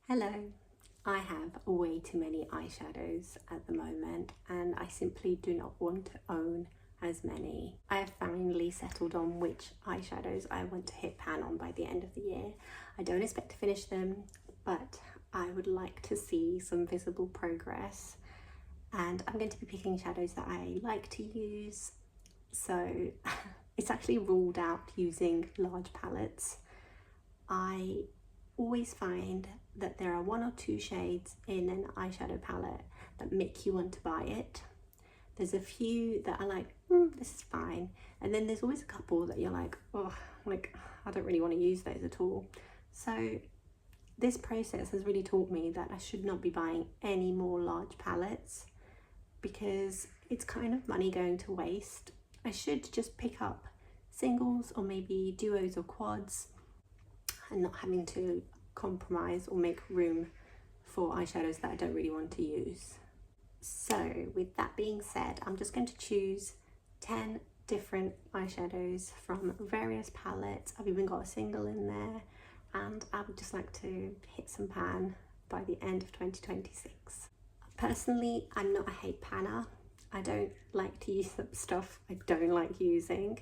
Hello, I have way too many eyeshadows at the moment and I simply do not want to own as many. I have finally settled on which eyeshadows I want to hit pan on by the end of the year. I don't expect to finish them, but I would like to see some visible progress, and I'm going to be picking shadows that I like to use. So it's actually ruled out using large palettes. I always find that there are one or two shades in an eyeshadow palette that make you want to buy it. There's a few that are like, this is fine. And then there's always a couple that you're like, oh, I don't really want to use those at all. So this process has really taught me that I should not be buying any more large palettes because it's kind of money going to waste. I should just pick up singles or maybe duos or quads and not having to compromise or make room for eyeshadows that I don't really want to use. So with that being said, I'm just going to choose 10 different eyeshadows from various palettes. I've even got a single in there, and I would just like to hit some pan by the end of 2026. Personally, I'm not a hate panner. I don't like to use up stuff I don't like using.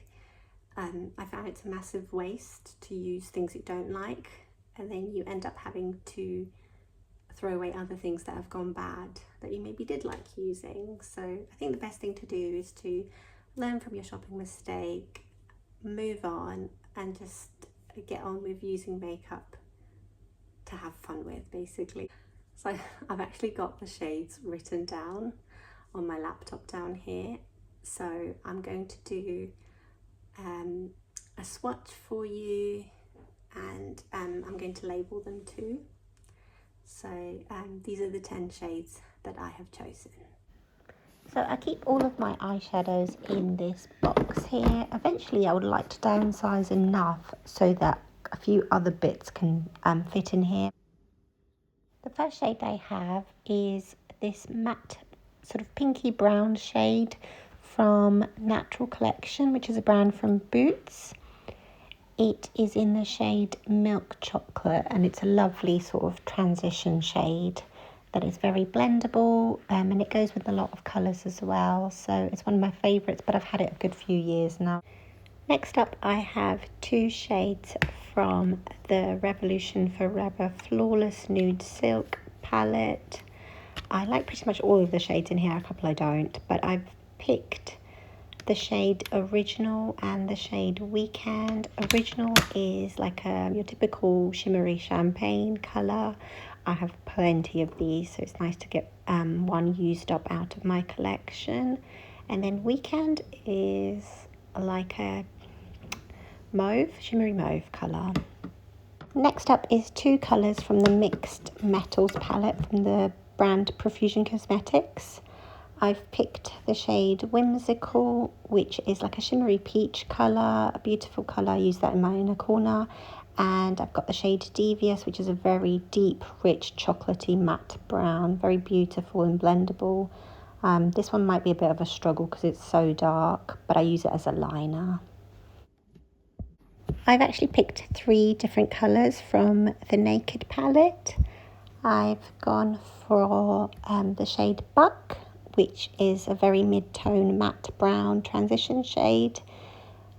I found it's a massive waste to use things you don't like, and then you end up having to throw away other things that have gone bad that you maybe did like using. So I think the best thing to do is to learn from your shopping mistake, move on, and just get on with using makeup to have fun with, basically. So I've actually got the shades written down on my laptop down here. So I'm going to do a swatch for you, and I'm going to label them too. So these are the 10 shades that I have chosen. So I keep all of my eyeshadows in this box here. Eventually I would like to downsize enough so that a few other bits can fit in here. The first shade I have is this matte sort of pinky brown shade from Natural Collection, which is a brand from Boots. It is in the shade Milk Chocolate, and it's a lovely sort of transition shade that is very blendable, and it goes with a lot of colours as well. So it's one of my favourites, but I've had it a good few years now. Next up, I have two shades from the Revolution Forever Flawless Nude Silk palette. I like pretty much all of the shades in here, a couple I don't, but I've picked the shade Original and the shade Weekend. Original is like your typical shimmery champagne colour. I have plenty of these, so it's nice to get one used up out of my collection. And then Weekend is like a mauve, shimmery mauve colour. Next up is two colours from the Mixed Metals palette from the brand Profusion Cosmetics. I've picked the shade Whimsical, which is like a shimmery peach colour, a beautiful colour. I use that in my inner corner. And I've got the shade Devious, which is a very deep, rich, chocolatey matte brown, very beautiful and blendable. This one might be a bit of a struggle because it's so dark, but I use it as a liner. I've actually picked three different colours from the Naked palette. I've gone for the shade Buck, which is a very mid-tone matte brown transition shade.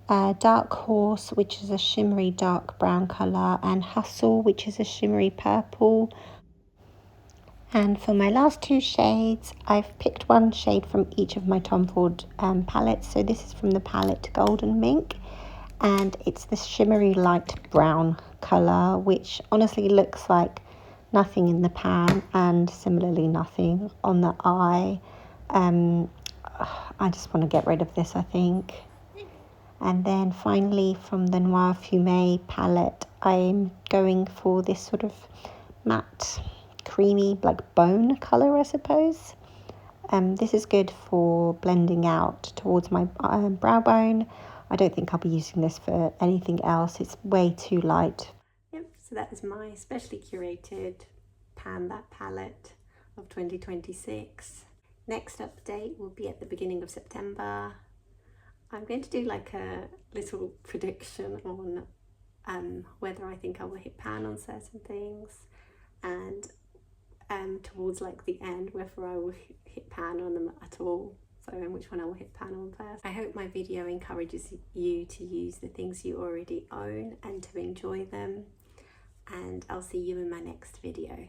Dark Horse, which is a shimmery dark brown colour, and Hustle, which is a shimmery purple. And for my last two shades, I've picked one shade from each of my Tom Ford palettes. So this is from the palette Golden Mink, and it's the shimmery light brown colour, which honestly looks like nothing in the pan and similarly nothing on the eye. I just want to get rid of this, I think. And then finally from the Noir Fumé palette, I'm going for this sort of matte, creamy, like bone colour, I suppose. This is good for blending out towards my brow bone. I don't think I'll be using this for anything else. It's way too light. Yep, so that is my specially curated Pan That palette of 2026. Next update will be at the beginning of September. I'm going to do like a little prediction on whether I think I will hit pan on certain things, and towards like the end whether I will hit pan on them at all. So, and which one I will hit pan on first. I hope my video encourages you to use the things you already own and to enjoy them. And I'll see you in my next video.